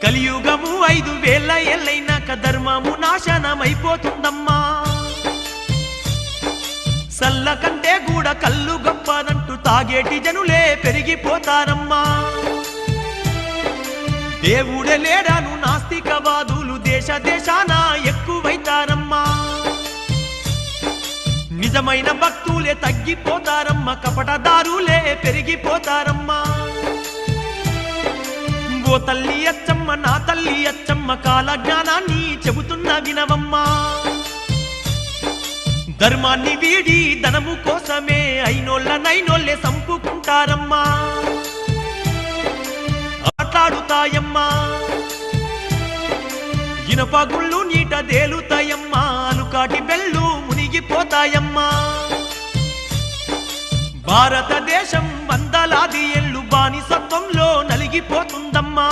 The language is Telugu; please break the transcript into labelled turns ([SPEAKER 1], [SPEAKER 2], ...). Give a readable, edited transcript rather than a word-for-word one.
[SPEAKER 1] కలియుగము 5000 ఏళ్ళైనాక ధర్మము నాశనమైపోతుందమ్మా సల్ల కంటే కూడా కళ్ళు గొప్పదంటూ తాగేటి జనులే పెరిగిపోతారమ్మా దేవుడే లేడాను నాస్తికవాదులు దేశ దేశాన ఎక్కువైతారమ్మా నిజమైన భక్తులే తగ్గిపోతారమ్మా కపటదారులే పెరిగిపోతారమ్మా ఓ తల్లి అచ్చమ్మ నా తల్లి అచ్చమ్మ కాల జ్ఞానాన్ని చెబుతున్న వినవమ్మా ధర్మాన్ని వీడి ధనము కోసమే అయినోళ్ళనైనోళ్ళే సంపుకుంటారమ్మా ఆటాడుతాయమ్మా ఇనపగుళ్ళు నీట తేలుతాయమ్మా అలుకాటి బెళ్ళు మునిగిపోతాయమ్మా భారతదేశం వందలాది ఏళ్ళు బానిసత్వంలో నలిగిపోతుందమ్మా